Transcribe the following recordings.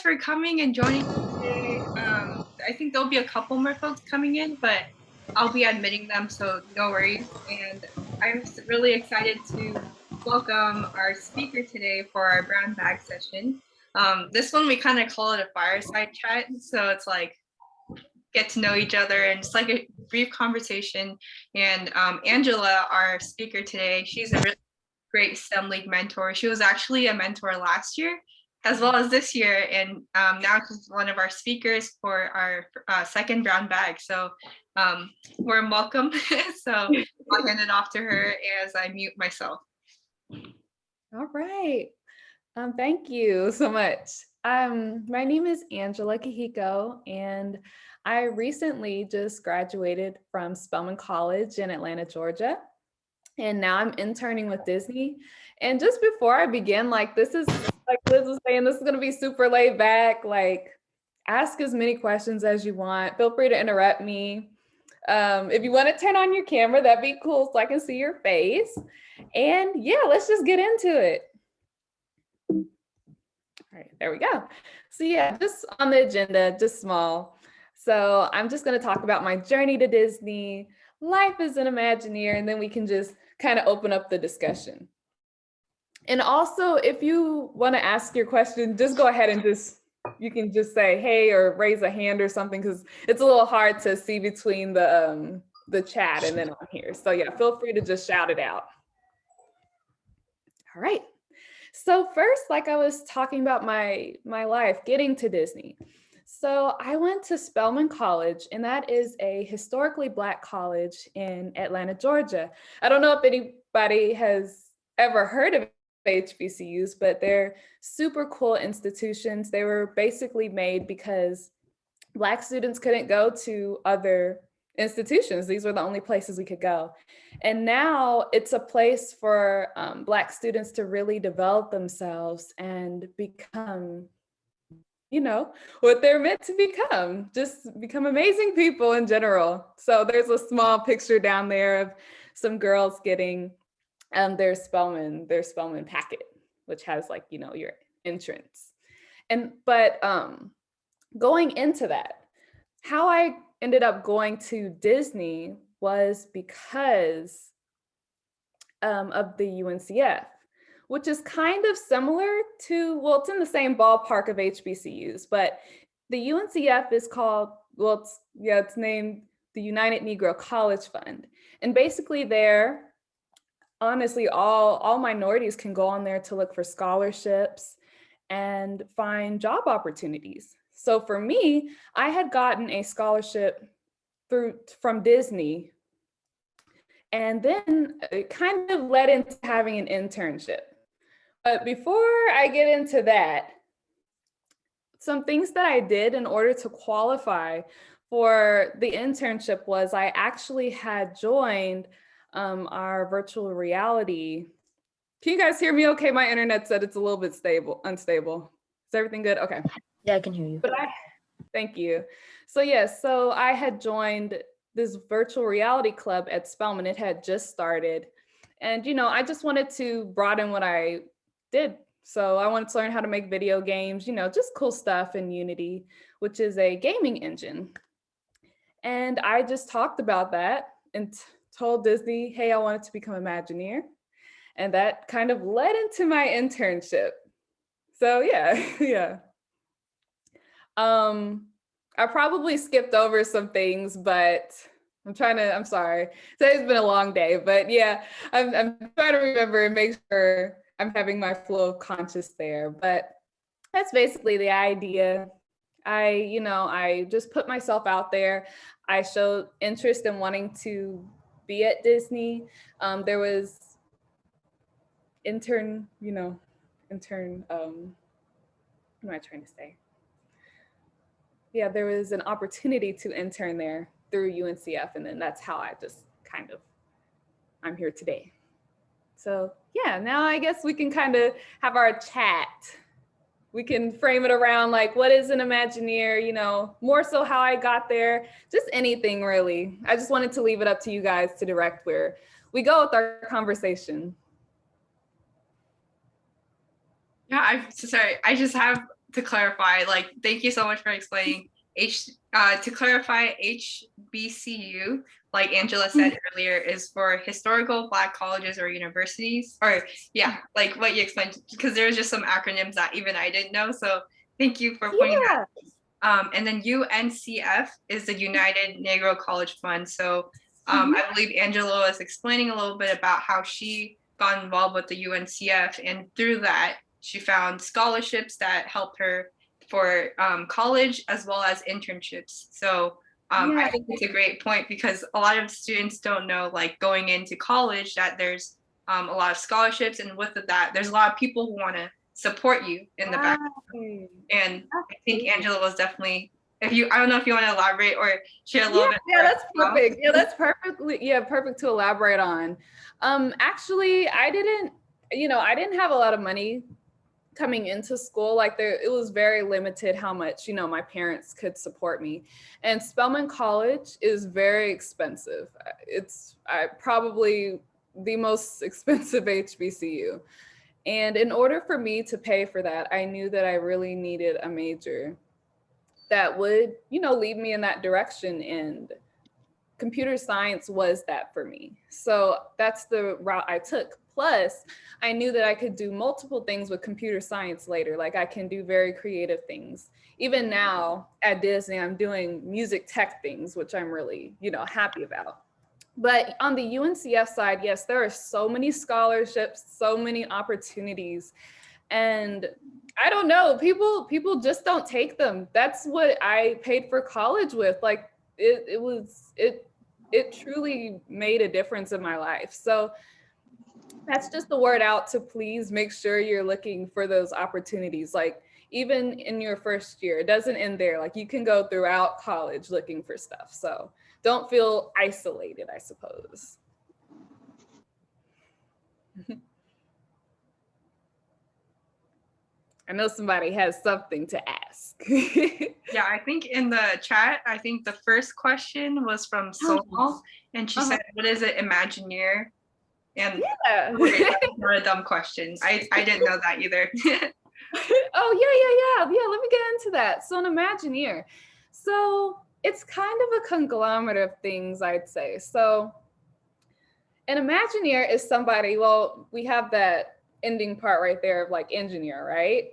guys for coming and joining us today. I think there'll be a couple more folks coming in, but I'll be admitting them, so no worries. And I'm really excited to welcome our speaker today for our brown bag session. This one we kind of call it a fireside chat, so it's like get to know each other and just like a brief conversation. And Angela, our speaker today, she's a really great STEM League mentor. She was actually a mentor last year as well as this year, and now she's one of our speakers for our second brown bag. So warm welcome. So I'll hand it off to her as I mute myself. All right. Thank you so much. My name is Angela Kihiko, and I recently just graduated from Spelman College in Atlanta, Georgia. And now I'm interning with Disney. And just before I begin, this is, like Liz was saying, this is going to be super laid back. Ask as many questions as you want. Feel free to interrupt me. If you want to turn on your camera, that'd be cool so I can see your face. And yeah, let's just get into it. All right, there we go. So yeah, just on the agenda, just small. So I'm just going to talk about my journey to Disney, life as an Imagineer, and then we can just kind of open up the discussion. And also, if you want to ask your question, just go ahead and you can just say, hey, or raise a hand or something, because it's a little hard to see between the chat and then on here. So yeah, feel free to just shout it out. All right. So first, like I was talking about my life getting to Disney. So I went to Spelman College, and that is a historically Black college in Atlanta, Georgia. I don't know if anybody has ever heard of HBCUs, but they're super cool institutions. They were basically made because Black students couldn't go to other institutions. These were the only places we could go. And now it's a place for Black students to really develop themselves and become, what they're meant to become, just become amazing people in general. So there's a small picture down there of some girls getting their Spelman packet, which has your entrance. But going into that, how I ended up going to Disney was because of the UNCF, which is kind of similar to, well, it's in the same ballpark of HBCUs, but the UNCF is called, it's named the United Negro College Fund. And basically there, honestly, all minorities can go on there to look for scholarships and find job opportunities. So for me, I had gotten a scholarship from Disney, and then it kind of led into having an internship. But before I get into that, some things that I did in order to qualify for the internship was I actually had joined our virtual reality. Can you guys hear me okay? My internet said it's a little bit unstable. Is everything good? Okay. Yeah, I can hear you. Thank you. So yes, so I had joined this virtual reality club at Spelman. It had just started. And, I just wanted to broaden what I did. So I wanted to learn how to make video games, just cool stuff in Unity, which is a gaming engine. And I just talked about that and told Disney, hey, I wanted to become Imagineer. And that kind of led into my internship. So yeah. I probably skipped over some things, but I'm sorry. Today's been a long day, but yeah, I'm trying to remember and make sure I'm having my flow of conscious there. But that's basically the idea. I just put myself out there. I showed interest in wanting to be at Disney. There was intern, what am I trying to say? Yeah, there was an opportunity to intern there through UNCF, and then that's how I just I'm here today. So yeah, now I guess we can kind of have our chat. We can frame it around what is an Imagineer, more so how I got there, just anything really. I just wanted to leave it up to you guys to direct where we go with our conversation. Yeah, I'm sorry. I just have to clarify, like, thank you so much for explaining. To clarify, HBCU, like Angela said earlier, is for historical Black colleges or universities, or yeah, like what you explained, because there was just some acronyms that even I didn't know. So thank you for pointing that. And then UNCF is the United Negro College Fund. So I believe Angela was explaining a little bit about how she got involved with the UNCF, and through that, she found scholarships that helped her for college as well as internships. So I think it's a great point, because a lot of students don't know, like going into college, that there's a lot of scholarships, and with that, there's a lot of people who want to support you in the background. And I think Angela was definitely, I don't know if you want to elaborate or share a little bit more. Yeah, that's perfect. Yeah, that's perfect to elaborate on. Actually, I didn't have a lot of money coming into school. Like it was very limited how much, my parents could support me. And Spelman College is very expensive. It's probably the most expensive HBCU. And in order for me to pay for that, I knew that I really needed a major that would, lead me in that direction. And computer science was that for me. So that's the route I took. Plus, I knew that I could do multiple things with computer science later. Like I can do very creative things. Even now at Disney, I'm doing music tech things, which I'm really, happy about. But on the UNCF side, yes, there are so many scholarships, so many opportunities. And I don't know, people just don't take them. That's what I paid for college with. Like it truly made a difference in my life. So that's just the word out to please make sure you're looking for those opportunities. Like even in your first year, it doesn't end there. Like you can go throughout college looking for stuff. So don't feel isolated, I suppose. I know somebody has something to ask. Yeah, I think in the chat, I think the first question was from Sonal, and she said, "What is an Imagineer?" And okay, that's not a dumb question. I didn't know that either. Oh yeah. Let me get into that. So an Imagineer. So it's kind of a conglomerate of things, I'd say. So an Imagineer is somebody, well, we have that ending part right there of like engineer, right?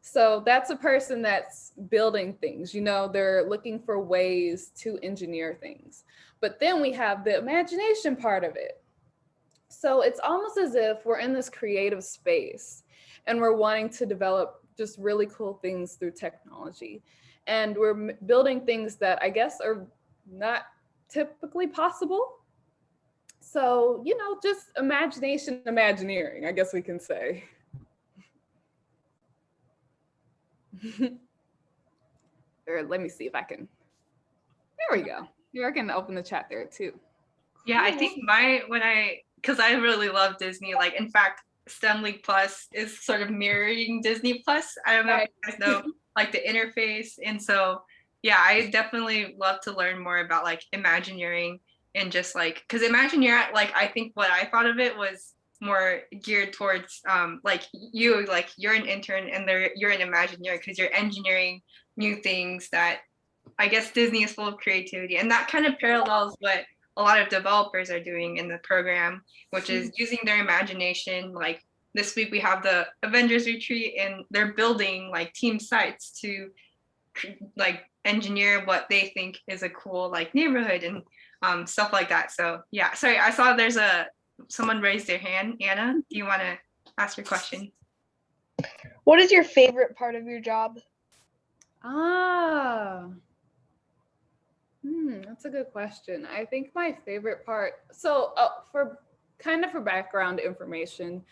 So that's a person that's building things, they're looking for ways to engineer things. But then we have the imagination part of it. So it's almost as if we're in this creative space and we're wanting to develop just really cool things through technology. And we're building things that I guess are not typically possible. So, just imagination, Imagineering, I guess we can say. Or let me see if I can. There we go. Here, I can open the chat there too. Yeah, I think because I really love Disney. Like, in fact, STEM League Plus is sort of mirroring Disney Plus. I don't know if you guys know like the interface. And so, yeah, I definitely love to learn more about like Imagineering, and just like, because Imagineering, like, I think what I thought of it was more geared towards like you're an intern and you're an Imagineer, because you're engineering new things that I guess Disney is full of creativity, and that kind of parallels what a lot of developers are doing in the program, which is using their imagination. Like this week we have the Avengers retreat, and they're building like team sites to like engineer what they think is a cool like neighborhood and stuff like that. So yeah, sorry, I saw there's someone raised their hand. Anna, do you want to ask your question? What is your favorite part of your job? That's a good question. I think my favorite part, so for background information,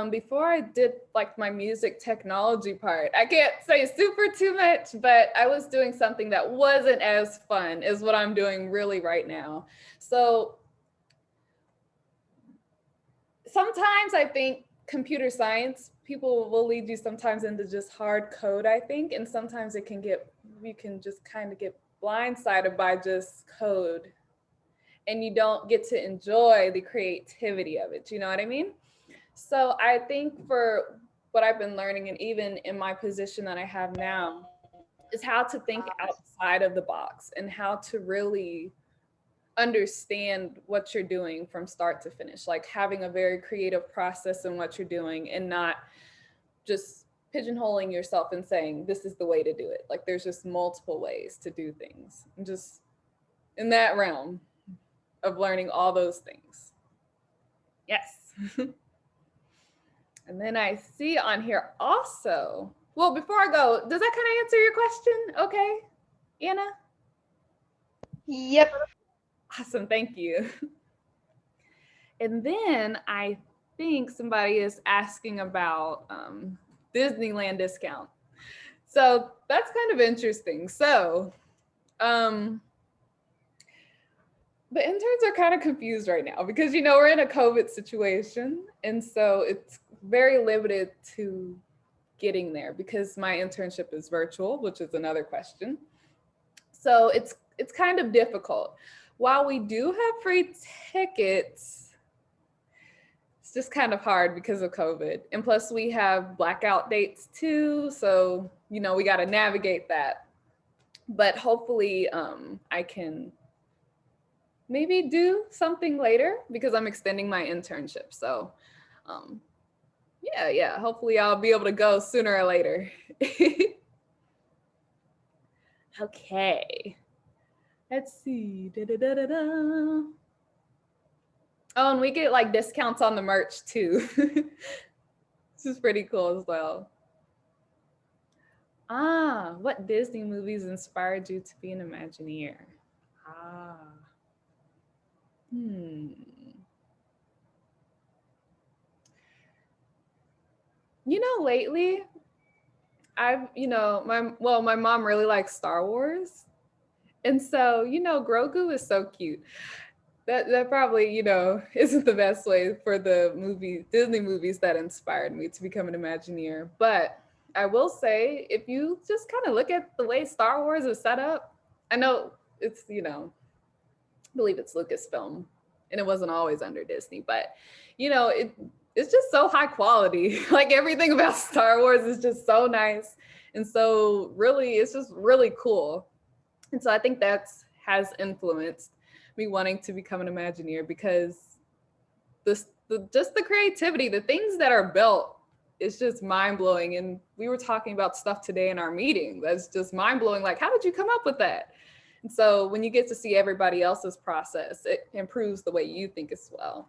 before I did like my music technology part, I can't say super too much, but I was doing something that wasn't as fun as what I'm doing really right now. So sometimes I think computer science, people will lead you sometimes into just hard code, I think, and sometimes you can just kind of get blindsided by just code, and you don't get to enjoy the creativity of it. You know what I mean? So I think for what I've been learning, and even in my position that I have now, is how to think outside of the box and how to really understand what you're doing from start to finish, like having a very creative process in what you're doing and not just pigeonholing yourself and saying this is the way to do it. Like there's just multiple ways to do things, and just in that realm of learning all those things. Yes. And then I see on here also, well, before I go, does that kind of answer your question? Okay, Anna? Yep. Awesome, thank you. And then I think somebody is asking about Disneyland discount. So that's kind of interesting. So the interns are kind of confused right now because, you know, we're in a COVID situation. And so it's very limited to getting there because my internship is virtual, which is another question. So it's kind of difficult. While we do have free tickets, it's just kind of hard because of COVID. And plus we have blackout dates too. So, you know, we got to navigate that. But hopefully I can maybe do something later because I'm extending my internship. So yeah, hopefully I'll be able to go sooner or later. Okay. Let's see. Da-da-da-da-da. Oh, and we get like discounts on the merch too. This is pretty cool as well. What Disney movies inspired you to be an Imagineer? You know, lately, my mom really likes Star Wars. And so, you know, Grogu is so cute. That probably, you know, isn't the best way for the Disney movies that inspired me to become an Imagineer. But I will say, if you just kind of look at the way Star Wars is set up, I know it's, you know, I believe it's Lucasfilm and it wasn't always under Disney, but, you know, it's just so high quality. Like everything about Star Wars is just so nice. And so really, it's just really cool. And so I think has influenced me wanting to become an Imagineer because just the creativity, the things that are built is just mind blowing. And we were talking about stuff today in our meeting that's just mind blowing. Like, how did you come up with that? And so when you get to see everybody else's process, it improves the way you think as well.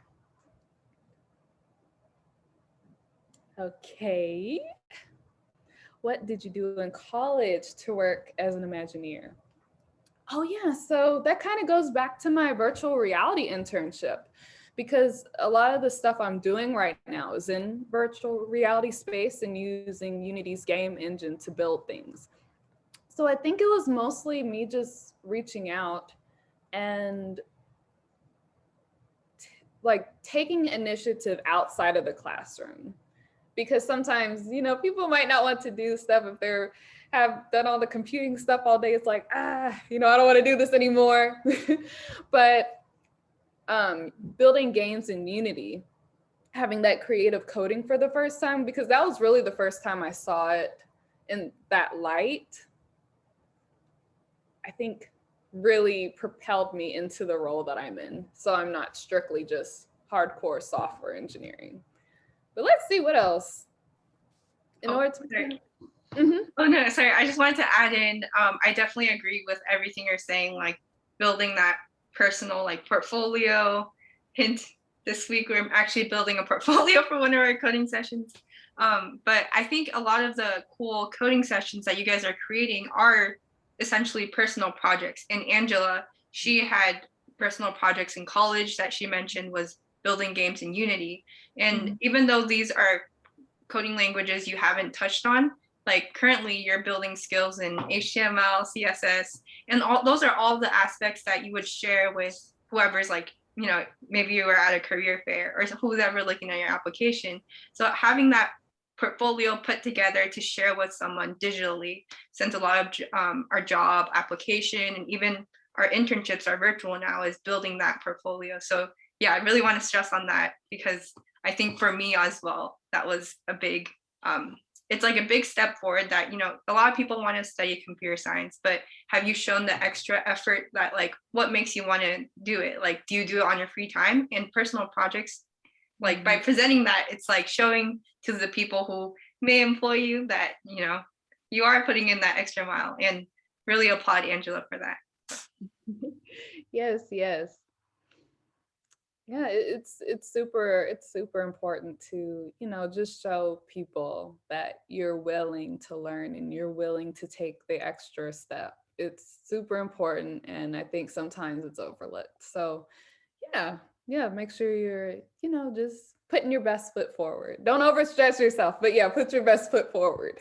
Okay. What did you do in college to work as an Imagineer? Oh yeah, so that kind of goes back to my virtual reality internship because a lot of the stuff I'm doing right now is in virtual reality space and using Unity's game engine to build things. So I think it was mostly me just reaching out and like taking initiative outside of the classroom. Because sometimes, you know, people might not want to do stuff if they're have done all the computing stuff all day. It's like, you know, I don't want to do this anymore. But building games in Unity, having that creative coding for the first time, because that was really the first time I saw it in that light, I think really propelled me into the role that I'm in. So I'm not strictly just hardcore software engineering. But let's see what else. Oh, no, sorry. I just wanted to add in, I definitely agree with everything you're saying, like building that personal like portfolio. Hint, this week we're actually building a portfolio for one of our coding sessions. But I think a lot of the cool coding sessions that you guys are creating are essentially personal projects. And Angela, she had personal projects in college that she mentioned was building games in Unity. And even though these are coding languages you haven't touched on, like currently you're building skills in HTML, CSS, and those are all the aspects that you would share with whoever's like, you know, maybe you were at a career fair or who's ever looking at your application. So having that portfolio put together to share with someone digitally, since a lot of our job application and even our internships are virtual now, is building that portfolio. So yeah, I really want to stress on that because I think for me as well, that was a big it's like a big step forward that, you know, a lot of people want to study computer science, but have you shown the extra effort that like what makes you want to do it? Like, do you do it on your free time and personal projects? Like by presenting that, it's like showing to the people who may employ you that, you know, you are putting in that extra mile, and really applaud Angela for that. Yes, yes. Yeah, it's super important to, you know, just show people that you're willing to learn and you're willing to take the extra step. It's super important, and I think sometimes it's overlooked. So yeah, yeah, make sure you're, you know, just putting your best foot forward. Don't overstress yourself, but yeah, put your best foot forward.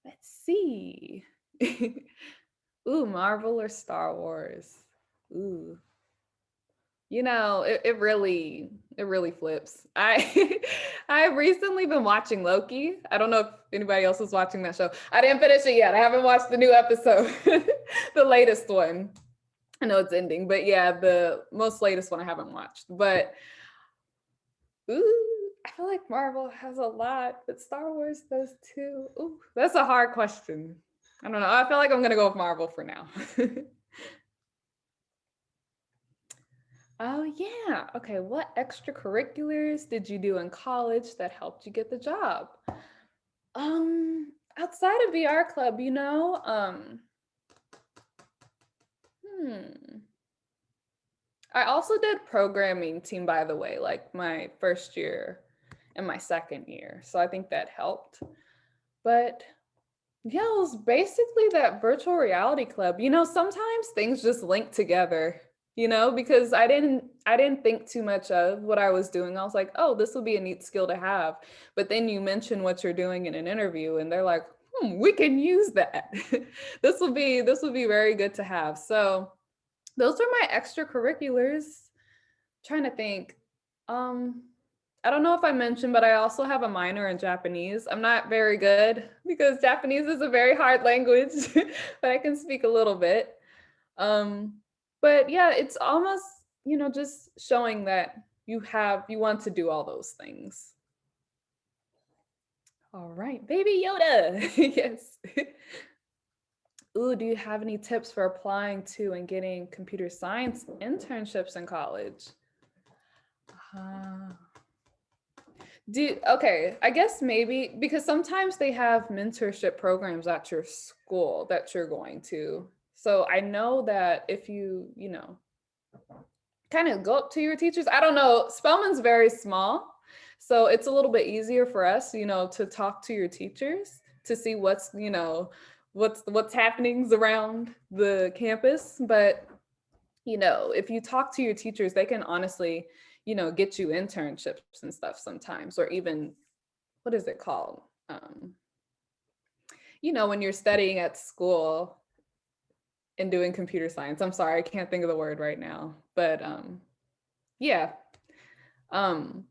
Let's see. Ooh, Marvel or Star Wars? Ooh. You know, it really flips. I've recently been watching Loki. I don't know if anybody else is watching that show. I didn't finish it yet. I haven't watched the new episode, the latest one. I know it's ending, but yeah, the most latest one I haven't watched. But ooh, I feel like Marvel has a lot, but Star Wars does too. Ooh, that's a hard question. I don't know. I feel like I'm gonna go with Marvel for now. Oh yeah. Okay. What extracurriculars did you do in college that helped you get the job? Outside of VR club, you know, hmm. I also did programming team, by the way, like my first year and my second year. So I think that helped. But yeah, it was basically that virtual reality club. You know, sometimes things just link together, you know, because I didn't think too much of what I was doing. I was like, oh, this would be a neat skill to have. But then you mention what you're doing in an interview and they're like, we can use that. This will be very good to have. So those are my extracurriculars. Trying to think. Um, I don't know if I mentioned, but I also have a minor in Japanese. I'm not very good because Japanese is a very hard language, but I can speak a little bit. Um, but yeah, it's almost, you know, just showing that you want to do all those things. All right, baby Yoda. Yes. Ooh, do you have any tips for applying to and getting computer science internships in college? Uh, okay, I guess maybe because sometimes they have mentorship programs at your school that you're going to. So I know that if you know, kind of go up to your teachers. I don't know, Spelman's very small, so it's a little bit easier for us, you know, to talk to your teachers to see what's, you know, what's happenings around the campus. But you know, if you talk to your teachers, they can honestly, you know, get you internships and stuff sometimes, or even what is it called? You know, when you're studying at school and doing computer science. I'm sorry, I can't think of the word right now, but yeah. Um,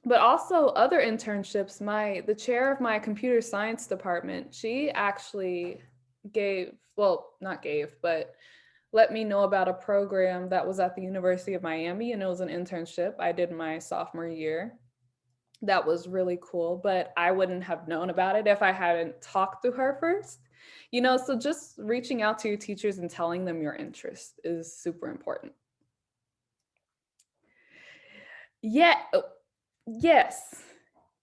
but also other internships, the chair of my computer science department, she actually not gave, but let me know about a program that was at the University of Miami, and it was an internship I did my sophomore year. That was really cool, but I wouldn't have known about it if I hadn't talked to her first. You know, so just reaching out to your teachers and telling them your interest is super important. Yeah, yes,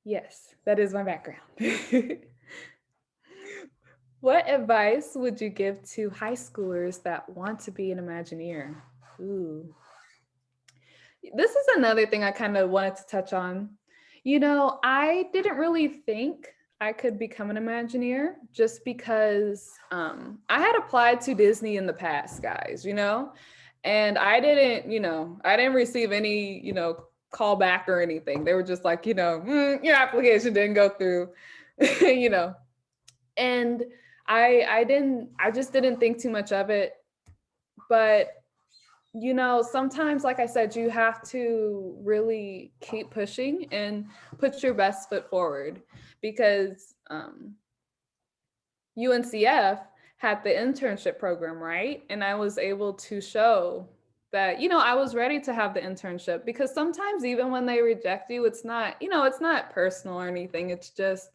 yes, that is my background. What advice would you give to high schoolers that want to be an Imagineer? Ooh. This is another thing I kind of wanted to touch on. You know, I didn't really think I could become an Imagineer just because I had applied to Disney in the past, guys, you know, and I didn't receive any, you know, call back or anything. They were just like, you know, your application didn't go through, you know, and I just didn't think too much of it. But you know, sometimes, like I said, you have to really keep pushing and put your best foot forward because UNCF had the internship program, right? And I was able to show that, I was ready to have the internship, because sometimes even when they reject you, it's not, it's not personal or anything. It's just,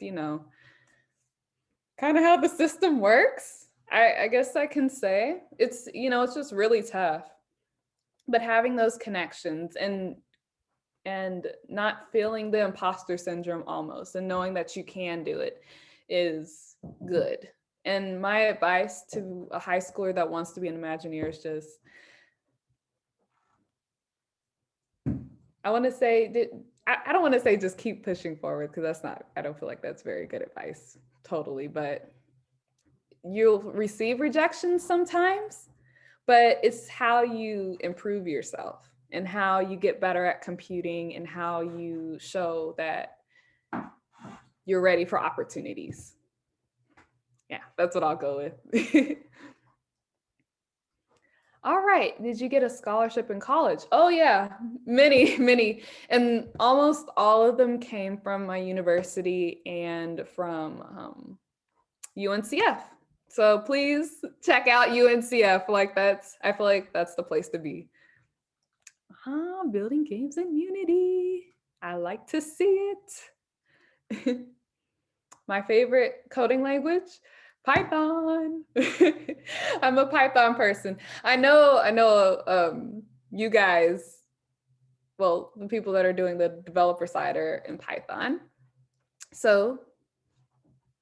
kind of how the system works. I guess I can say it's, it's just really tough. But having those connections and not feeling the imposter syndrome almost, and knowing that you can do it is good. And my advice to a high schooler that wants to be an Imagineer is just, I want to say, I don't want to say just keep pushing forward, because that's not, I don't feel like that's very good advice totally, but you'll receive rejections sometimes, but it's how you improve yourself and how you get better at computing and how you show that you're ready for opportunities. Yeah, that's what I'll go with. All right, did you get a scholarship in college? Oh yeah, many, many. And almost all of them came from my university and from UNCF. So please check out UNCF. I feel like that's the place to be. Building games in Unity. I like to see it. My favorite coding language, Python. I'm a Python person. I know you guys, well, the people that are doing the developer side are in Python. So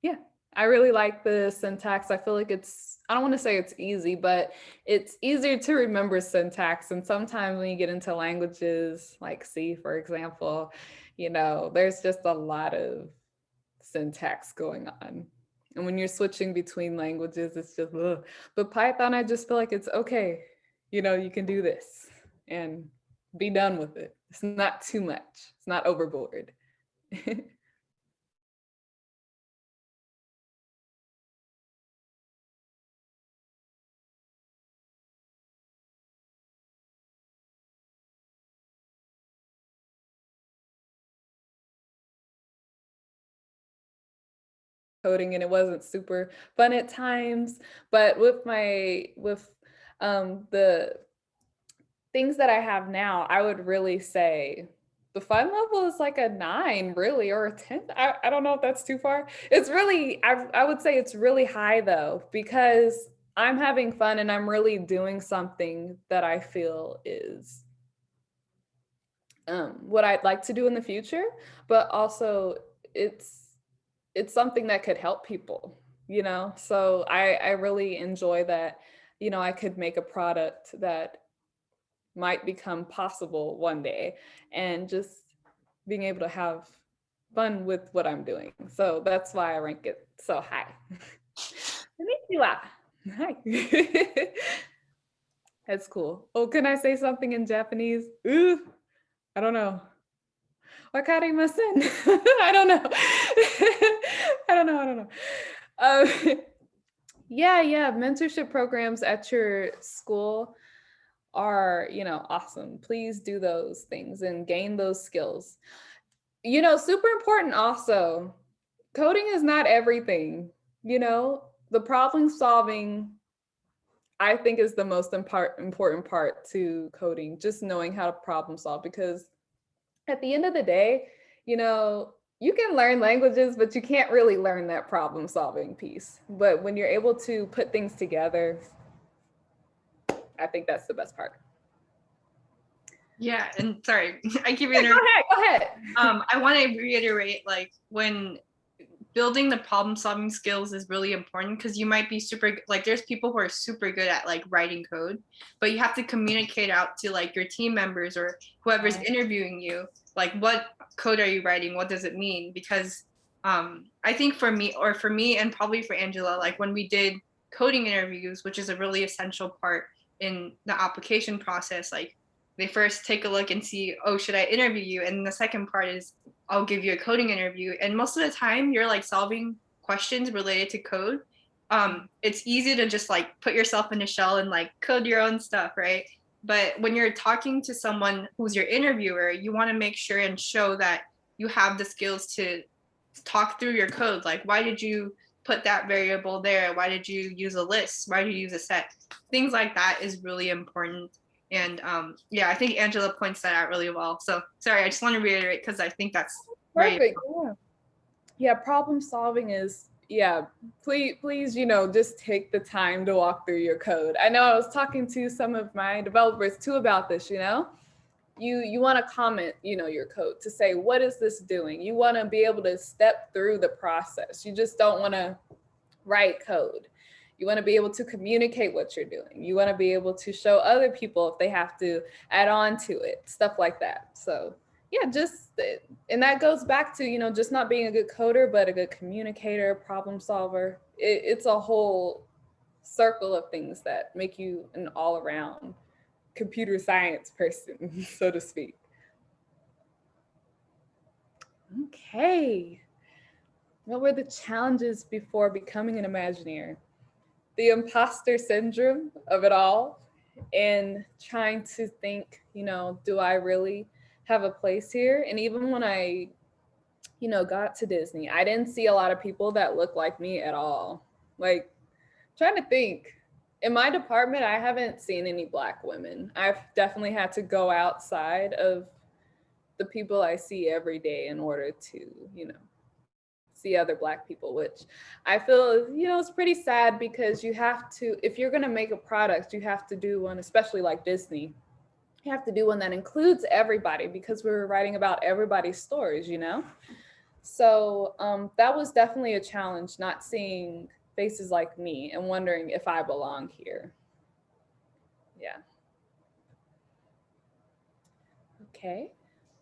yeah, I really like the syntax. I feel like I don't want to say it's easy, but it's easier to remember syntax. And sometimes when you get into languages like C, for example, there's just a lot of syntax going on. And when you're switching between languages, it's just, ugh. But Python, I just feel like it's okay. You can do this and be done with it. It's not too much. It's not overboard. Coding, and it wasn't super fun at times, but with the things that I have now, I would really say the fun level is like a 9 really, or a 10. I don't know if that's too far. It's really, I would say it's really high though, because I'm having fun and I'm really doing something that I feel is what I'd like to do in the future, but also it's something that could help people, So I really enjoy that, I could make a product that might become possible one day, and just being able to have fun with what I'm doing. So that's why I rank it so high. Konnichiwa. Hi. That's cool. Oh, can I say something in Japanese? Ooh, I don't know. Wakarimasen. I don't know. I don't know. Yeah. Mentorship programs at your school are, awesome. Please do those things and gain those skills. Super important also. Coding is not everything. The problem solving, I think, is the most important part to coding, just knowing how to problem solve, because at the end of the day, you can learn languages, but you can't really learn that problem solving piece. But when you're able to put things together, I think that's the best part. Yeah, and sorry, I keep interrupting. Go ahead. I want to reiterate, like, when building the problem solving skills is really important, because you might be there's people who are super good at like writing code, but you have to communicate out to like your team members or whoever's interviewing you, like, what code are you writing? What does it mean? Because I think for me and probably for Angela, like when we did coding interviews, which is a really essential part in the application process, like they first take a look and see, oh, should I interview you? And the second part is, I'll give you a coding interview. And most of the time you're like solving questions related to code. It's easy to just like put yourself in a shell and like code your own stuff, right? But when you're talking to someone who's your interviewer, you want to make sure and show that you have the skills to talk through your code. Like, why did you put that variable there? Why did you use a list? Why did you use a set? Things like that is really important. And yeah, I think Angela points that out really well. So sorry, I just want to reiterate because I think that's perfect. Yeah, problem solving is, yeah, please, just take the time to walk through your code. I know I was talking to some of my developers too about this, you want to comment, your code to say, what is this doing? You want to be able to step through the process. You just don't want to write code. You want to be able to communicate what you're doing. You want to be able to show other people if they have to add on to it, stuff like that. So yeah, and that goes back to, just not being a good coder, but a good communicator, problem solver. It's a whole circle of things that make you an all-around computer science person, so to speak. Okay. What were the challenges before becoming an Imagineer? The imposter syndrome of it all, and trying to think, do I really have a place here? And even when I, got to Disney, I didn't see a lot of people that looked like me at all. Like, trying to think. In my department, I haven't seen any Black women. I've definitely had to go outside of the people I see every day in order to, see other Black people, which I feel, it's pretty sad because you have to, if you're going to make a product, you have to do one, especially like Disney, you have to do one that includes everybody because we're writing about everybody's stories, So that was definitely a challenge, not seeing faces like me and wondering if I belong here. Yeah. Okay.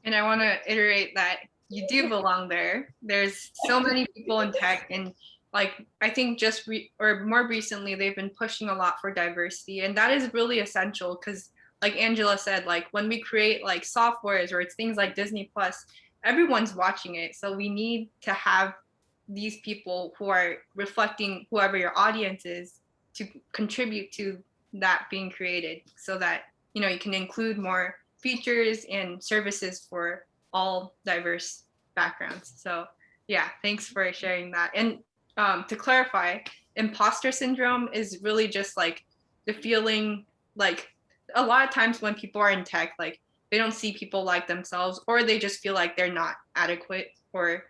And I want to iterate that you do belong there. There's so many people in tech, and like I think or more recently they've been pushing a lot for diversity, and that is really essential because like Angela said, like when we create like softwares or it's things like Disney Plus, everyone's watching it. So we need to have these people who are reflecting whoever your audience is to contribute to that being created so that you can include more features and services for all diverse backgrounds. So yeah, thanks for sharing that. And to clarify, imposter syndrome is really just like the feeling like a lot of times when people are in tech, like they don't see people like themselves, or they just feel like they're not adequate or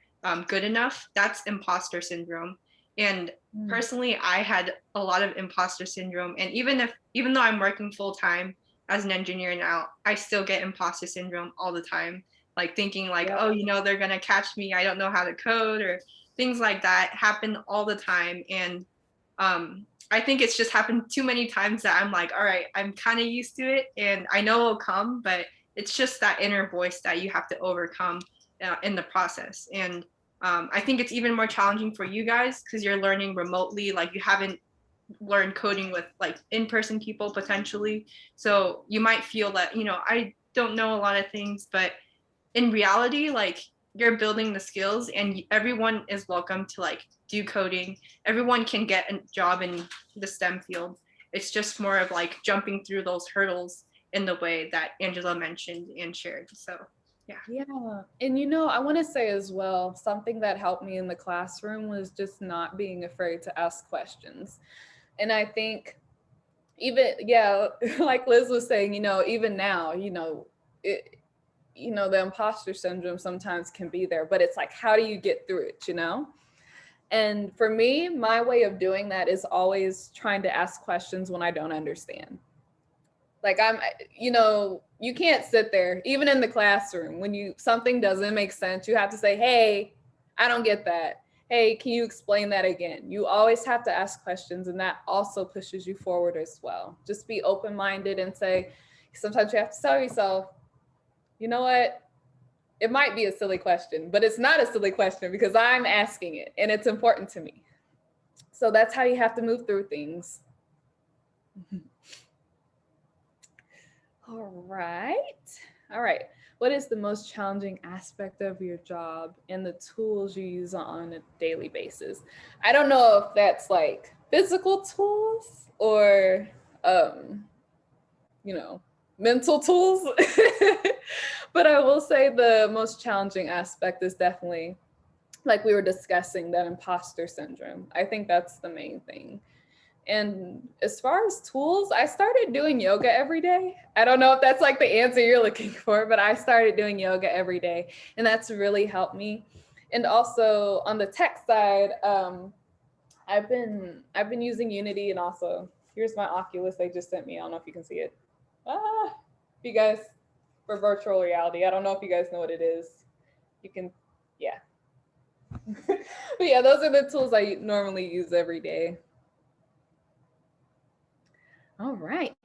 good enough. That's imposter syndrome. And personally, I had a lot of imposter syndrome. And even though I'm working full time as an engineer now, I still get imposter syndrome all the time. Like thinking like, oh, they're gonna catch me. I don't know how to code, or things like that happen all the time. And I think it's just happened too many times that I'm like, all right, I'm kind of used to it, and I know it'll come, but it's just that inner voice that you have to overcome in the process. And I think it's even more challenging for you guys because you're learning remotely. Like you haven't learned coding with like in-person people potentially. So you might feel that, I don't know a lot of things, but in reality, like you're building the skills and everyone is welcome to like do coding. Everyone can get a job in the STEM field. It's just more of like jumping through those hurdles in the way that Angela mentioned and shared. So yeah. And I want to say as well, something that helped me in the classroom was just not being afraid to ask questions. And I think even, like Liz was saying, even now, the imposter syndrome sometimes can be there, but it's like, how do you get through it, And for me, my way of doing that is always trying to ask questions when I don't understand. Like you can't sit there, even in the classroom, when something doesn't make sense, you have to say, hey, I don't get that. Hey, can you explain that again? You always have to ask questions, and that also pushes you forward as well. Just be open-minded and say, sometimes you have to tell yourself, you know what? It might be a silly question, but it's not a silly question because I'm asking it and it's important to me. So that's how you have to move through things. All right. What is the most challenging aspect of your job and the tools you use on a daily basis? I don't know if that's like physical tools or, mental tools. But I will say the most challenging aspect is definitely, like we were discussing, that imposter syndrome. I think that's the main thing. And as far as tools, I started doing yoga every day. I don't know if that's like the answer you're looking for, but I started doing yoga every day, and that's really helped me. And also on the tech side, I've been using Unity, and also here's my Oculus they just sent me. I don't know if you can see it. You guys, for virtual reality. I don't know if you guys know what it is. You can, yeah. But yeah, those are the tools I normally use every day. All right.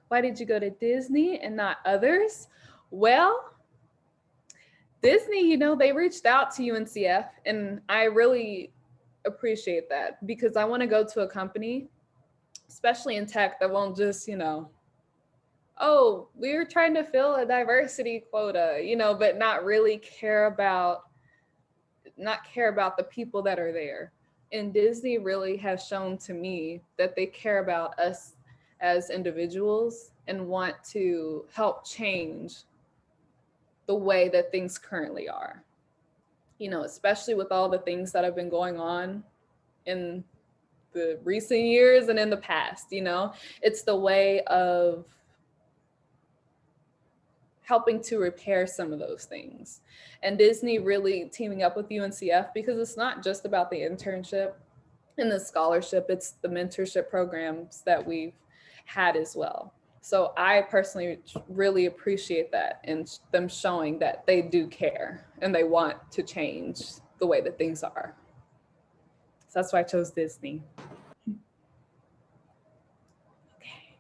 Why did you go to Disney and not others? Well, Disney, they reached out to UNCF, and I really appreciate that because I want to go to a company, especially in tech, that won't just, oh, we're trying to fill a diversity quota, but not really care about the people that are there. And Disney really has shown to me that they care about us as individuals and want to help change the way that things currently are. Especially with all the things that have been going on in the recent years and in the past, it's the way of helping to repair some of those things. And Disney really teaming up with UNCF, because it's not just about the internship and the scholarship, it's the mentorship programs that we've had as well. So I personally really appreciate that, and them showing that they do care and they want to change the way that things are. So that's why I chose Disney. Okay.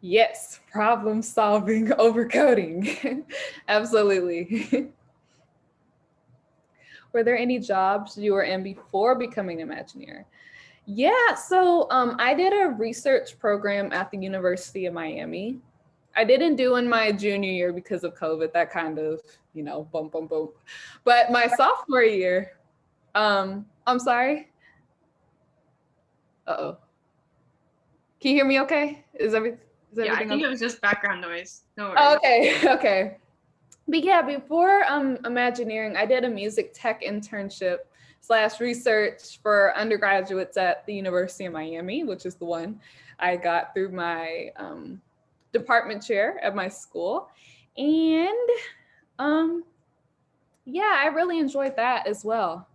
Yes, problem solving over coding. Absolutely. Were there any jobs you were in before becoming an Imagineer? Yeah, so I did a research program at the University of Miami. I didn't do in my junior year because of COVID, that kind of, boom, boom, boom. But my sophomore year, I'm sorry. Uh-oh. Can you hear me okay? Is everything Yeah, I think okay? it was just background noise. No worries. Oh, okay. But yeah, before Imagineering, I did a music tech internship / research for undergraduates at the University of Miami, which is the one I got through my department chair at my school. And yeah, I really enjoyed that as well.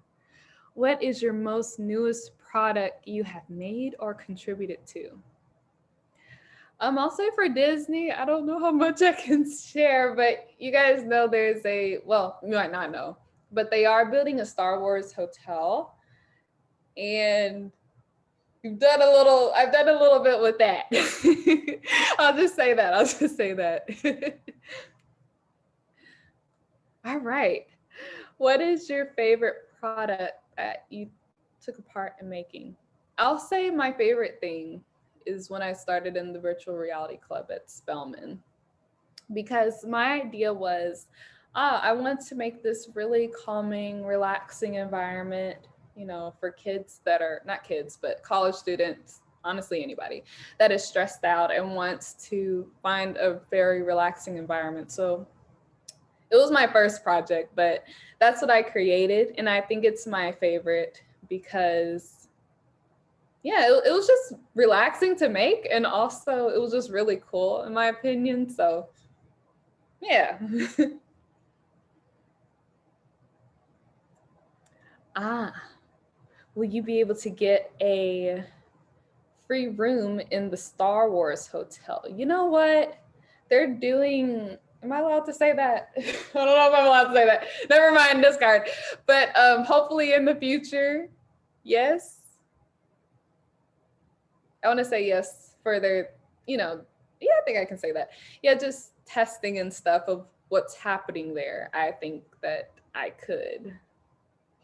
What is your most newest product you have made or contributed to? I'll say for Disney, I don't know how much I can share, but you guys know you might not know, but they are building a Star Wars hotel. And I've done a little bit with that. I'll just say that. All right. What is your favorite product that you took a part in making? I'll say my favorite thing is when I started in the virtual reality club at Spelman, because my idea was, I want to make this really calming, relaxing environment, for kids that are not kids, but college students, honestly, anybody that is stressed out and wants to find a very relaxing environment. So it was my first project, but that's what I created. And I think it's my favorite because yeah, it was just relaxing to make. And also it was just really cool in my opinion. So yeah. Will you be able to get a free room in the Star Wars hotel? You know what? They're doing, am I allowed to say that? I don't know if I'm allowed to say that. Never mind, discard. But hopefully in the future, yes. I want to say yes for their, yeah, I think I can say that. Yeah, just testing and stuff of what's happening there. I think that I could,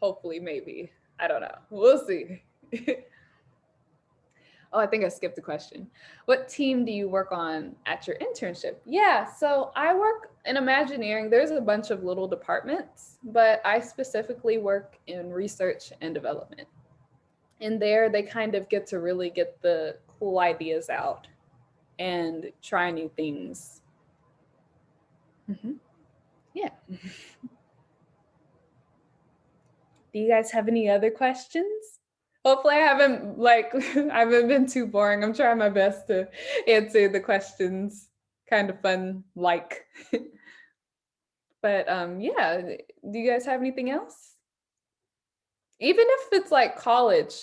hopefully, maybe. I don't know. We'll see. Oh, I think I skipped a question. What team do you work on at your internship? Yeah, so I work in Imagineering. There's a bunch of little departments, but I specifically work in research and development. And there they kind of get to really get the cool ideas out and try new things. Mm-hmm. Yeah. Do you guys have any other questions? Hopefully I haven't I haven't been too boring. I'm trying my best to answer the questions kind of fun like. But yeah, do you guys have anything else? Even if it's like college.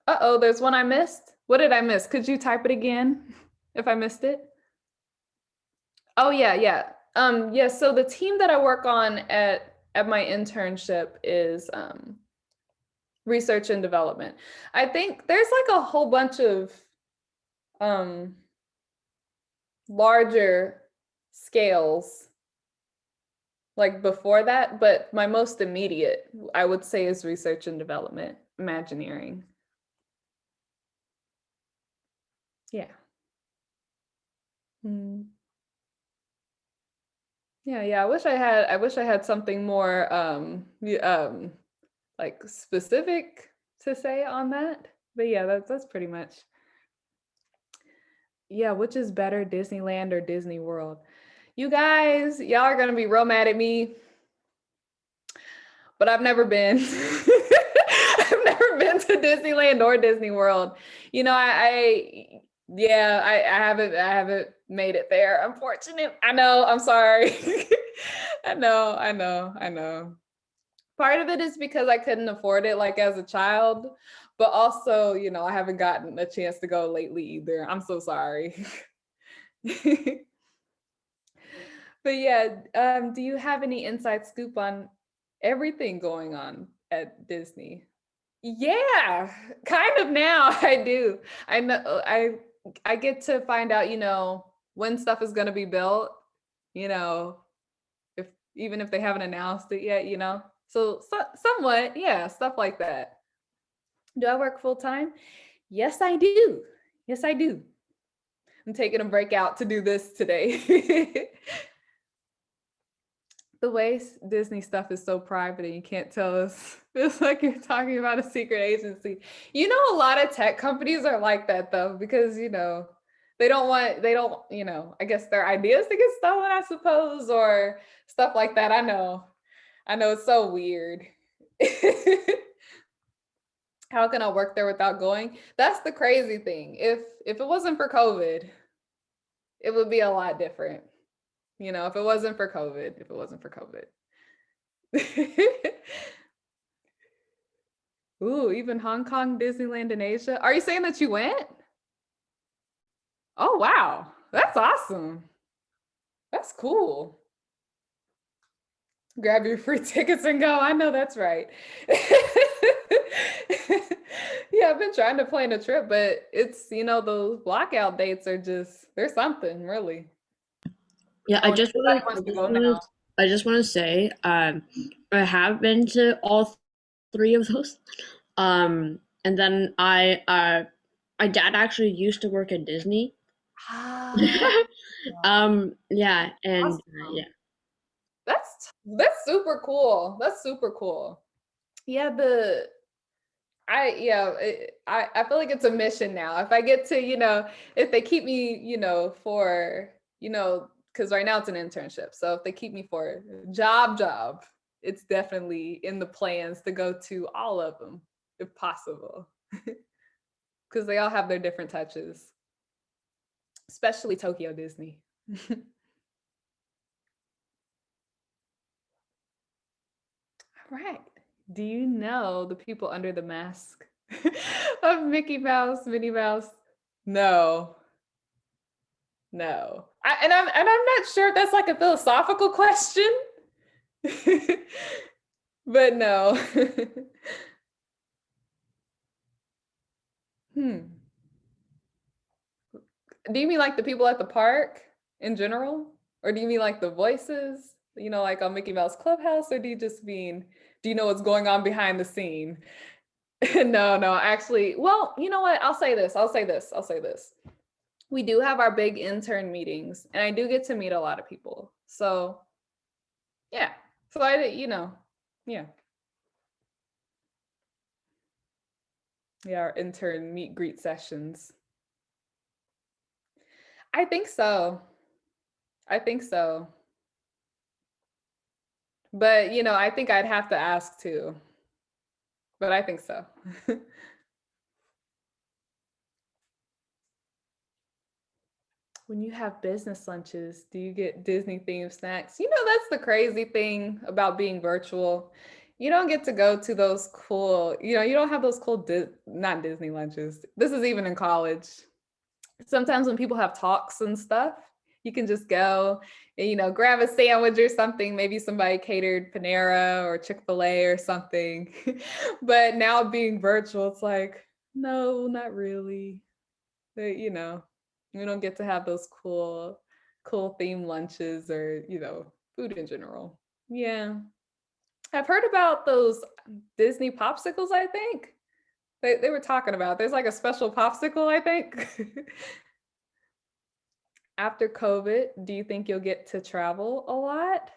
Uh-oh, there's one I missed. What did I miss? Could you type it again if I missed it? Oh yeah, yeah. Yeah, so the team that I work on at my internship is research and development. I think there's like a whole bunch of um larger scales like before that, but my most immediate, I would say, is research and development, Imagineering. Yeah. Hmm. Yeah, I wish I had something more like specific to say on that. But yeah, that's pretty much. Yeah, which is better, Disneyland or Disney World? You guys, y'all are gonna be real mad at me, but I've never been. I've never been to Disneyland or Disney World. You know, I haven't made it there. Unfortunate. I know, I'm sorry. I know. Part of it is because I couldn't afford it like as a child, but also, you know, I haven't gotten a chance to go lately either. I'm so sorry. But yeah, do you have any inside scoop on everything going on at Disney? Yeah, kind of now I do. I know I get to find out, you know, when stuff is going to be built, you know, if even if they haven't announced it yet, you know. So somewhat, yeah, stuff like that. Do I work full time? Yes, I do. Yes, I do. I'm taking a break out to do this today. The way Disney stuff is so private and you can't tell us. Feels like you're talking about a secret agency. You know, a lot of tech companies are like that though, because you know, they don't, you know, I guess their ideas to get stolen, I suppose, or stuff like that. I know. I know it's so weird. How can I work there without going? That's the crazy thing. If it wasn't for COVID, it would be a lot different. You know, if it wasn't for COVID. Ooh, even Hong Kong, Disneyland, and Asia. Are you saying that you went? Oh, wow. That's awesome. That's cool. Grab your free tickets and go. I know that's right. Yeah, I've been trying to plan a trip, but it's, you know, those blackout dates are just, they're something really. Yeah, Oh, everybody wants to go now. I just want to say, I have been to all three of those. And then my dad actually used to work at Disney. Ah, Yeah, and awesome. yeah. That's super cool. That's super cool. Yeah, I feel like it's a mission now. If I get to, you know, if they keep me, you know, for, you know, because right now it's an internship. So if they keep me for a job, it's definitely in the plans to go to all of them if possible. Because they all have their different touches, especially Tokyo Disney. All right. Do you know the people under the mask of Mickey Mouse, Minnie Mouse? No. No. I'm not sure if that's like a philosophical question. But no. Hmm. Do you mean like the people at the park in general? Or do you mean like the voices, you know, like on Mickey Mouse Clubhouse? Or do you just mean, do you know what's going on behind the scene? No, actually, well, you know what? I'll say this. We do have our big intern meetings, and I do get to meet a lot of people. So, yeah. So you know, yeah. Yeah, our intern meet greet sessions. I think so. I think so. But, you know, I think I'd have to ask too. but I think so. When you have business lunches, do you get Disney themed snacks? You know, that's the crazy thing about being virtual. You don't get to go to those cool, you don't have those cool, not Disney lunches. This is even in college. Sometimes when people have talks and stuff, you can just go and, grab a sandwich or something. Maybe somebody catered Panera or Chick-fil-A or something. But now being virtual, it's like, no, not really. But, we don't get to have those cool themed lunches or, food in general. Yeah. I've heard about those Disney popsicles, I think. They were talking about. There's like a special popsicle, I think. After COVID, do you think you'll get to travel a lot?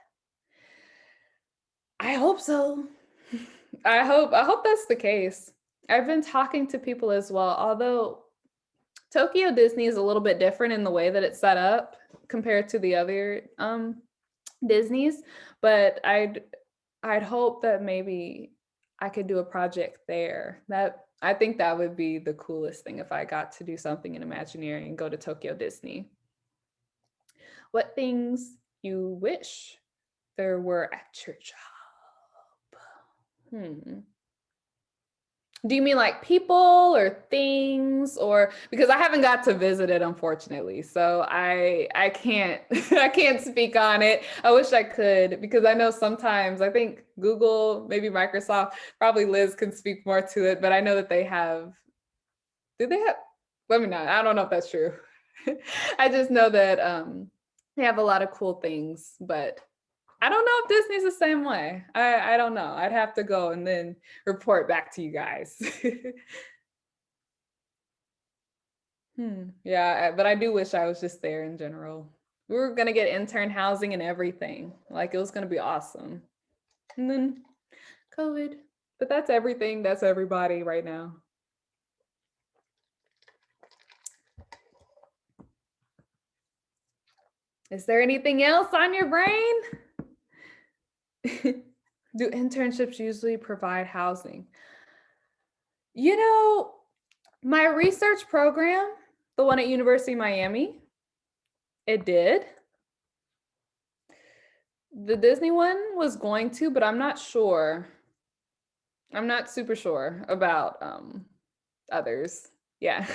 I hope so. I hope that's the case. I've been talking to people as well, although Tokyo Disney is a little bit different in the way that it's set up compared to the other Disneys, but I'd hope that maybe I could do a project there. I think that would be the coolest thing if I got to do something in Imagineering and go to Tokyo Disney. What things you wish there were at your job? Do you mean like people or things, or because I haven't got to visit it, unfortunately, so I can't I can't speak on it. I wish I could, because I know sometimes I think Google, maybe Microsoft, probably Liz can speak more to it, but I know that they have. Do they have? Let me know. I don't know if that's true. I just know that they have a lot of cool things, but I don't know if Disney's the same way. I don't know. I'd have to go and then report back to you guys. Yeah, but I do wish I was just there in general. We were gonna get intern housing and everything. Like, it was gonna be awesome. And then COVID. But that's everything. That's everybody right now. Is there anything else on your brain? Do internships usually provide housing? My research program, the one at University of Miami, it did. The Disney one was going to, but I'm not sure. I'm not super sure about others. Yeah.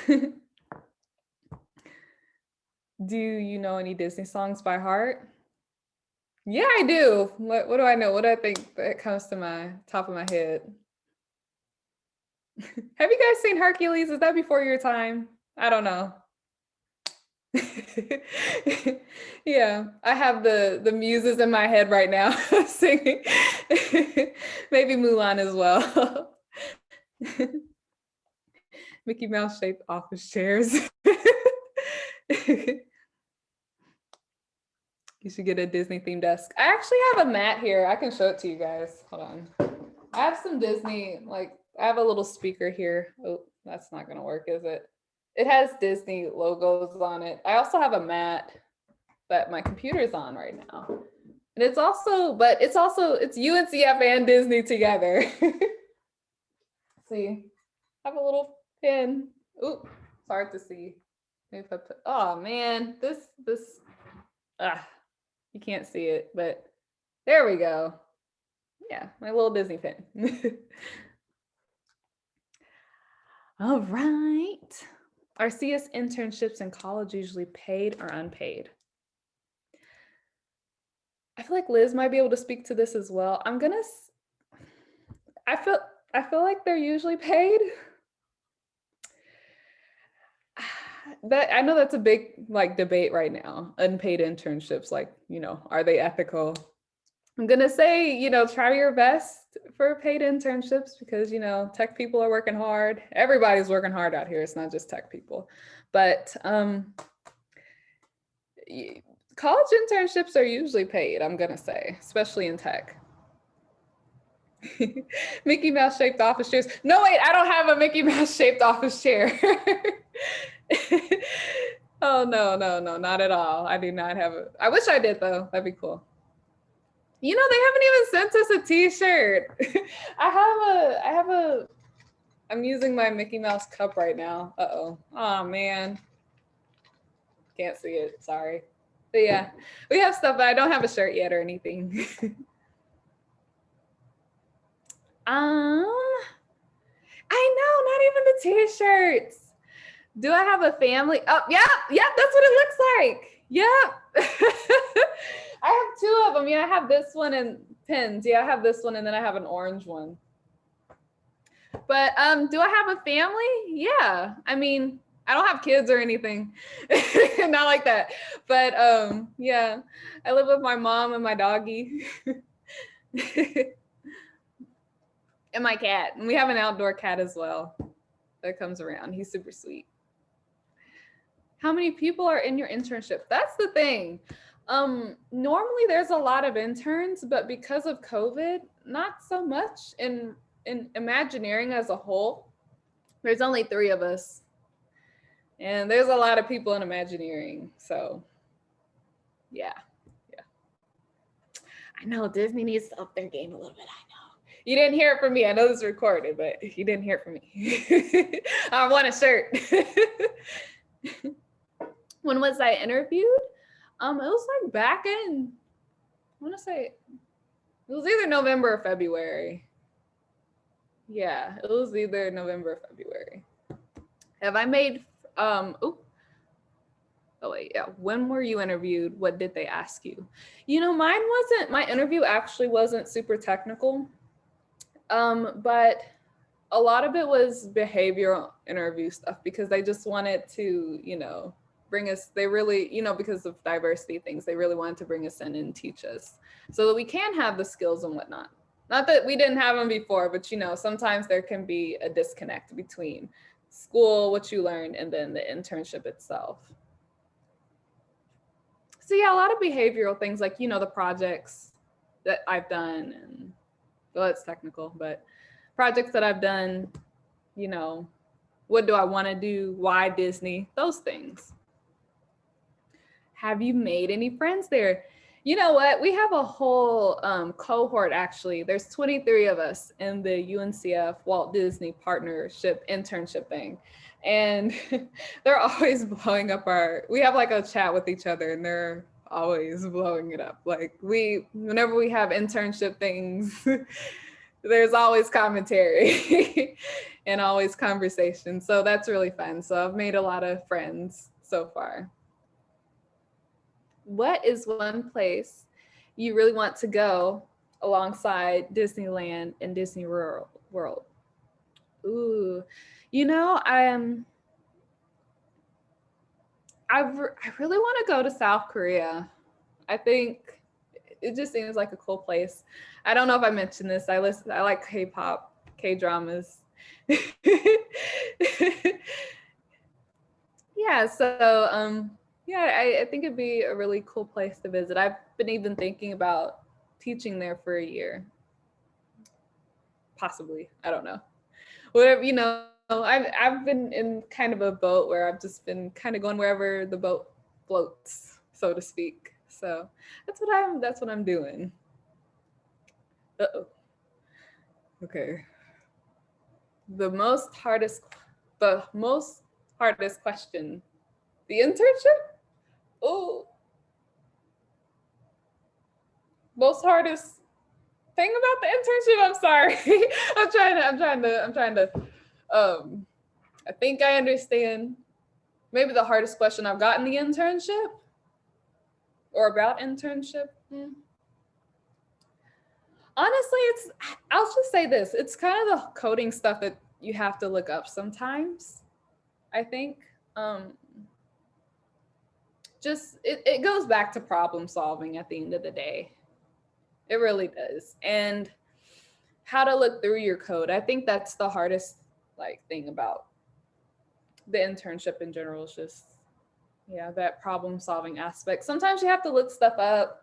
Do you know any Disney songs by heart? Yeah, I do. What do I know? What do I think that comes to my top of my head? Have you guys seen Hercules? Is that before your time? I don't know. Yeah, I have the muses in my head right now singing. Maybe Mulan as well. Mickey Mouse shaped office chairs. You should get a Disney themed desk. I actually have a mat here. I can show it to you guys. Hold on. I have some Disney, I have a little speaker here. Oh, that's not gonna work, is it? It has Disney logos on it. I also have a mat that my computer's on right now. And it's UNCF and Disney together. See, I have a little pin. Ooh, it's hard to see. Maybe if I put, oh man, you can't see it, but there we go. Yeah, my little Disney pin. All right. Are CS internships in college usually paid or unpaid? I feel like Liz might be able to speak to this as well. I feel like they're usually paid. That I know that's a big debate right now. Unpaid internships, are they ethical? I'm gonna say, try your best for paid internships because, tech people are working hard. Everybody's working hard out here. It's not just tech people. But college internships are usually paid, I'm gonna say, especially in tech. Mickey Mouse shaped office chairs. No, wait, I don't have a Mickey Mouse shaped office chair. Oh, no, not at all. I do not have it. I wish I did though. That'd be cool. You know, they haven't even sent us a t-shirt. I'm using my Mickey Mouse cup right now. Uh-oh. Oh man. Can't see it, sorry. But yeah, we have stuff, but I don't have a shirt yet or anything. I know, not even the t-shirts. Do I have a family? Oh, yep, that's what it looks like. Yep. I have two of them. Yeah, I have this one and pins. Yeah, I have this one and then I have an orange one. But do I have a family? Yeah. I mean, I don't have kids or anything. Not like that. But yeah, I live with my mom and my doggy. And my cat. And we have an outdoor cat as well that comes around. He's super sweet. How many people are in your internship? That's the thing. Normally there's a lot of interns, but because of COVID, not so much. In Imagineering as a whole, there's only 3 of us. And there's a lot of people in Imagineering. So yeah. I know Disney needs to up their game a little bit. I know. You didn't hear it from me. I know this is recorded, but you didn't hear it from me. I want a shirt. When was I interviewed? It was like back in, I want to say, it was either November or February. Yeah, it was either November or February. Have I made, oh wait, yeah. When were you interviewed? What did they ask you? You know, my interview actually wasn't super technical, but a lot of it was behavioral interview stuff because they just wanted to, you know, bring us, they really, you know, because of diversity things, they really wanted to bring us in and teach us so that we can have the skills and whatnot. Not that we didn't have them before, but you know, sometimes there can be a disconnect between school, what you learned, and then the internship itself. So yeah, a lot of behavioral things like, you know, the projects that I've done, and well, it's technical, but projects that I've done, you know, what do I want to do? Why Disney? Those things. Have you made any friends there? You know what? We have a whole cohort, actually. There's 23 of us in the UNCF Walt Disney Partnership Internship thing. And they're always blowing up we have like a chat with each other and they're always blowing it up. Like whenever we have internship things, there's always commentary and always conversation. So that's really fun. So I've made a lot of friends so far. What is one place you really want to go alongside Disneyland and Disney World? Ooh, you know, I really want to go to South Korea. I think it just seems like a cool place. I don't know if I mentioned this. I like K-pop, K-dramas. Yeah, so yeah, I think it'd be a really cool place to visit. I've been even thinking about teaching there for a year. Possibly, I don't know. Whatever, you know, I've been in kind of a boat where I've just been kind of going wherever the boat floats, so to speak. So that's what I'm doing. Uh-oh. Okay. The most hardest question. The internship? Oh. Most hardest thing about the internship? I'm sorry. I'm trying to I think I understand. Maybe the hardest question I've gotten the internship or about internship. Honestly, I'll just say this. It's kind of the coding stuff that you have to look up sometimes, I think. Just it goes back to problem solving at the end of the day. It really does. And how to look through your code. I think that's the hardest thing about the internship in general is just, yeah, that problem solving aspect. Sometimes you have to look stuff up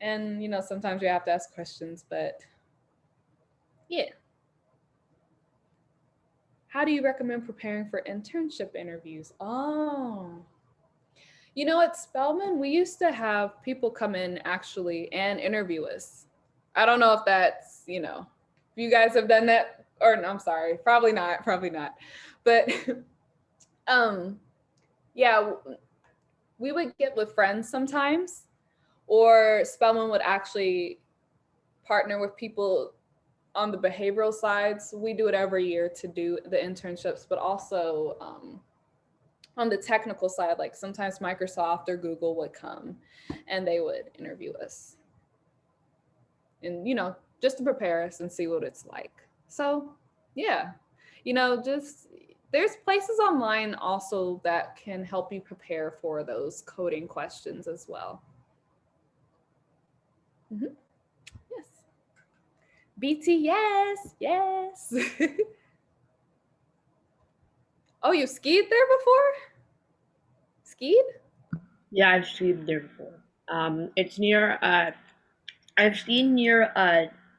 and, you know, sometimes you have to ask questions, but yeah. How do you recommend preparing for internship interviews? Oh, You know, at Spelman, we used to have people come in actually and interview us. I don't know if that's, you know, if you guys have done that, or no, I'm sorry, probably not, probably not. But yeah, we would get with friends sometimes, or Spelman would actually partner with people on the behavioral sides. We do it every year to do the internships, but also on the technical side, like sometimes Microsoft or Google would come and they would interview us. And, you know, just to prepare us and see what it's like. So, yeah, you know, just there's places online also that can help you prepare for those coding questions as well. Mm-hmm. Yes. BT, yes, yes. Oh, you skied there before? Skied? Yeah, I've skied there before. It's near. I've skied near.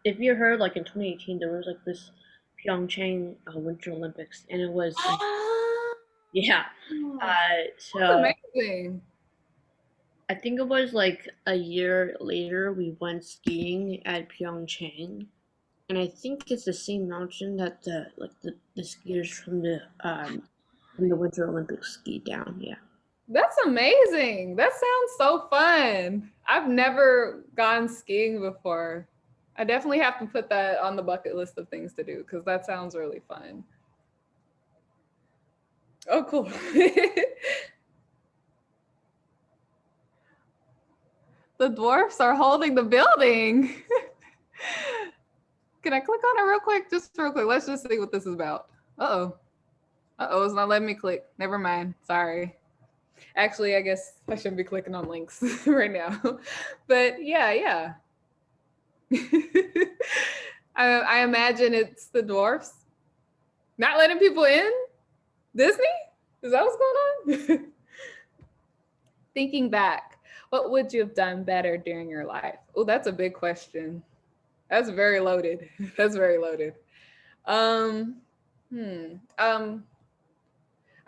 If you heard, like in 2018, there was like this Pyeongchang Winter Olympics, and it was yeah. So That's amazing. I think it was like a year later we went skiing at Pyeongchang, and I think it's the same mountain that the skiers from the Winter Olympics skied down. Yeah. That's amazing. That sounds so fun. I've never gone skiing before. I definitely have to put that on the bucket list of things to do because that sounds really fun. Oh, cool. The dwarfs are holding the building. Can I click on it real quick? Just real quick. Let's just see what this is about. Uh-oh. Uh-oh, it's not letting me click. Never mind. Sorry. Actually, I guess I shouldn't be clicking on links right now. But yeah. I imagine it's the dwarfs not letting people in. Disney? Is that what's going on? Thinking back, what would you have done better during your life? Oh, that's a big question. That's very loaded. That's very loaded. I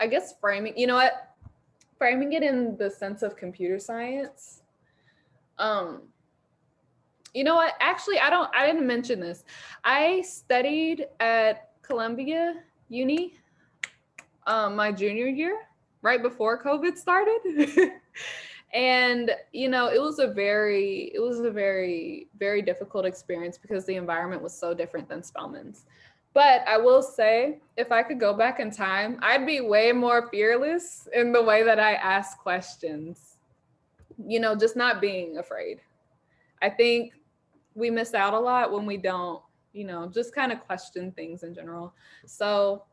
guess framing, you know what? Framing it in the sense of computer science. You know what? Actually, I didn't mention this. I studied at Columbia Uni my junior year, right before COVID started. And you know, it was a very, very difficult experience because the environment was so different than Spelman's. But I will say, if I could go back in time, I'd be way more fearless in the way that I ask questions. You know, just not being afraid. I think we miss out a lot when we don't, you know, just kind of question things in general. So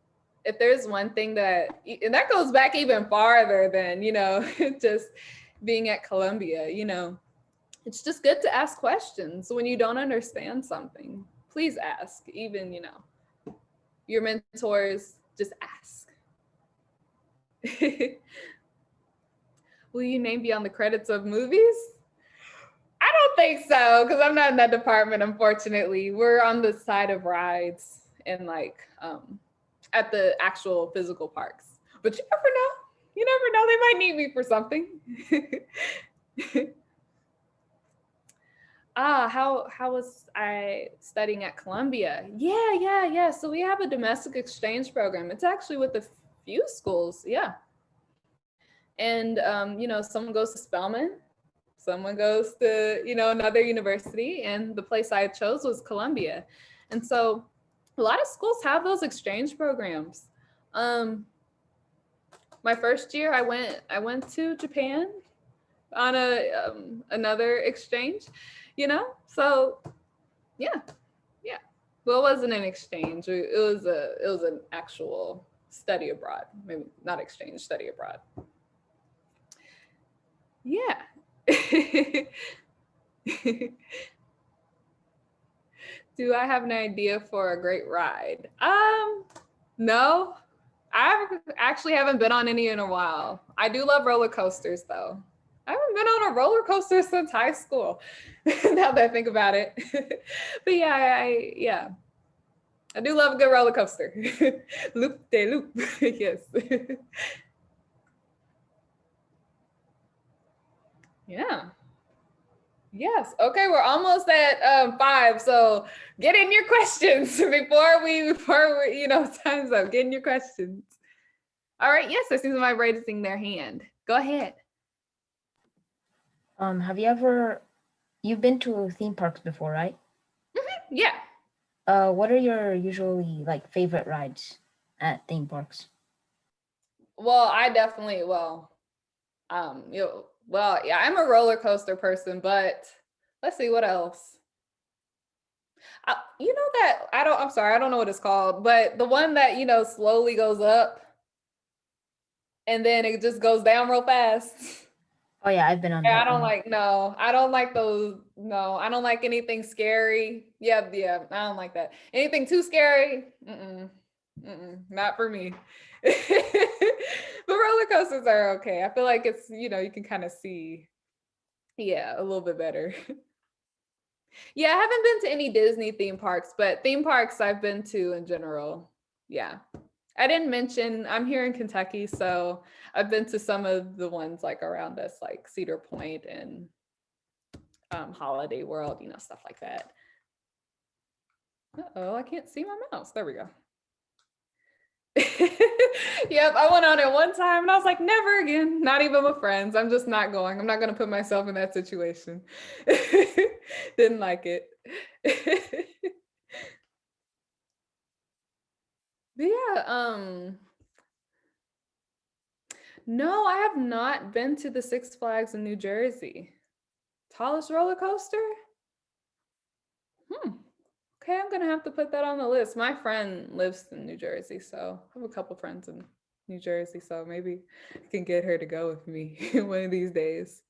if there's one thing that, and that goes back even farther than, you know, just being at Columbia, you know, it's just good to ask questions when you don't understand something. Please ask, even, you know, your mentors, just ask. Will you name be on the credits of movies? I don't think so, because I'm not in that department, unfortunately. We're on the side of rides and like at the actual physical parks. But you never know. You never know. They might need me for something. How was I studying at Columbia? Yeah. So we have a domestic exchange program. It's actually with a few schools, yeah. And you know, someone goes to Spelman, someone goes to, you know, another university, and the place I chose was Columbia. And so a lot of schools have those exchange programs. My first year I went to Japan on a another exchange, you know? So yeah. Well, it wasn't an exchange. It was an actual study abroad. Maybe not exchange, study abroad. Yeah. Do I have an idea for a great ride? No. I actually haven't been on any in a while. I do love roller coasters though. I haven't been on a roller coaster since high school. Now that I think about it. But yeah, I do love a good roller coaster. Loop de loop. Yes. Yeah. Yes. Okay, we're almost at 5. So get in your questions before we, time's up. Get in your questions. All right. Yes, I see somebody raising their hand. Go ahead. You've been to theme parks before, right? Yeah. What are your usually like favorite rides at theme parks? Well, yeah, I'm a roller coaster person, but let's see what else. I'm sorry, I don't know what it's called, but the one that, slowly goes up and then it just goes down real fast. Oh yeah, I've been on Yeah, that one. I don't like those. No, I don't like anything scary. Yeah, I don't like that. Anything too scary, not for me. But roller coasters are okay. I feel like it's, you can kind of see, a little bit better. Yeah, I haven't been to any Disney theme parks, but theme parks I've been to in general. Yeah. I didn't mention I'm here in Kentucky, so I've been to some of the ones like around us, like Cedar Point and Holiday World, stuff like that. Uh-oh, I can't see my mouse. There we go. Yep, I went on it one time and I was like, never again, not even with friends. I'm just not going. I'm not going to put myself in that situation. Didn't like it. But yeah, no, I have not been to the Six Flags in New Jersey. Tallest roller coaster? Okay, I'm gonna have to put that on the list. My friend lives in New Jersey, so I have a couple friends in New Jersey, so maybe I can get her to go with me one of these days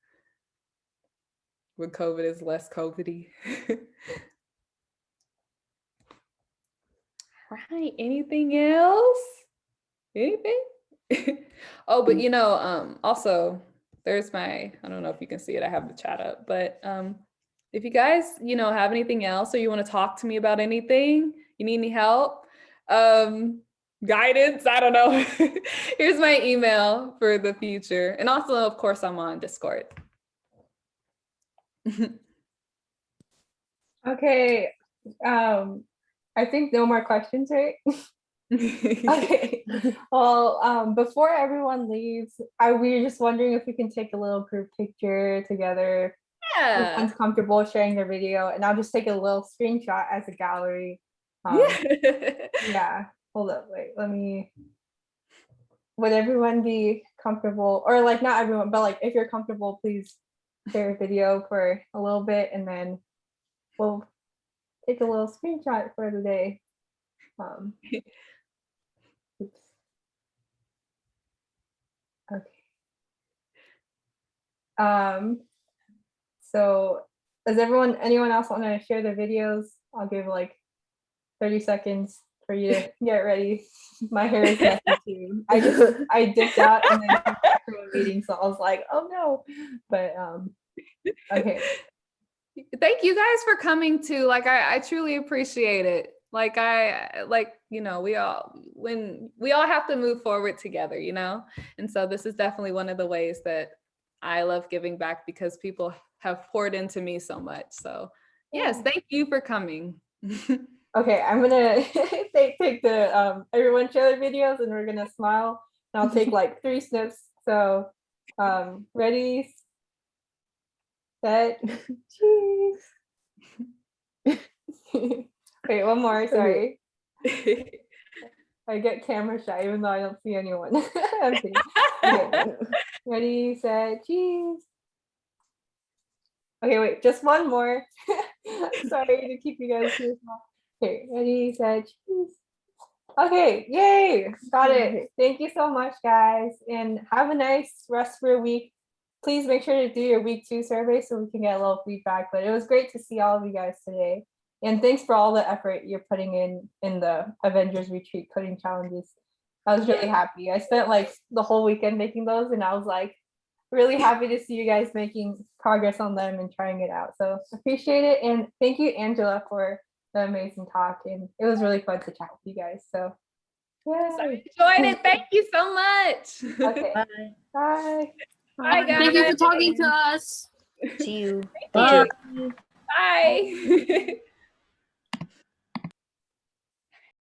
when COVID is less COVID-y. Right, anything else? Anything? Oh, but also there's I don't know if you can see it, I have the chat up, but if you guys, have anything else or you want to talk to me about anything, you need any help, guidance, I don't know. Here's my email for the future. And also, of course, I'm on Discord. Okay. I think no more questions, right? Okay. Well, before everyone leaves, we were just wondering if we can take a little group picture together. Yeah. Everyone's comfortable sharing their video, and I'll just take a little screenshot as a gallery. Yeah. Hold up. Wait. Would everyone be comfortable, or like not everyone, but like if you're comfortable, please share a video for a little bit, and then we'll take a little screenshot for the day. Oops. Okay. So does anyone else want to share their videos? I'll give like 30 seconds for you to get ready. My hair is messy too. I dipped out and then came back from a meeting, so I was like, oh no. But okay. Thank you guys for coming too. Like I truly appreciate it. Like we all have to move forward together, and so this is definitely one of the ways that I love giving back, because people have poured into me so much. So yes, thank you for coming. Okay, I'm gonna take the everyone share their videos and we're gonna smile, and I'll take like 3 snips. So ready, set, cheese. Wait, one more, sorry. I get camera shy even though I don't see anyone. I'm kidding. Okay. Ready, set, cheese. Okay, wait, just one more. Sorry to keep you guys too small. Okay, ready, set, cheese. Okay, yay, got it. Thank you so much, guys, and have a nice rest of your week. Please make sure to do your week 2 survey so we can get a little feedback, but it was great to see all of you guys today. And thanks for all the effort you're putting in the Avengers Retreat coding challenges. I was really happy. I spent like the whole weekend making those, and I was like really happy to see you guys making progress on them and trying it out. So appreciate it. And thank you, Angela, for the amazing talk. And it was really fun to chat with you guys. So yes, I enjoyed it. Thank you so much. Okay. Bye. Bye, guys. Thank you for talking to us. See you. Thank Teacher. you. Bye.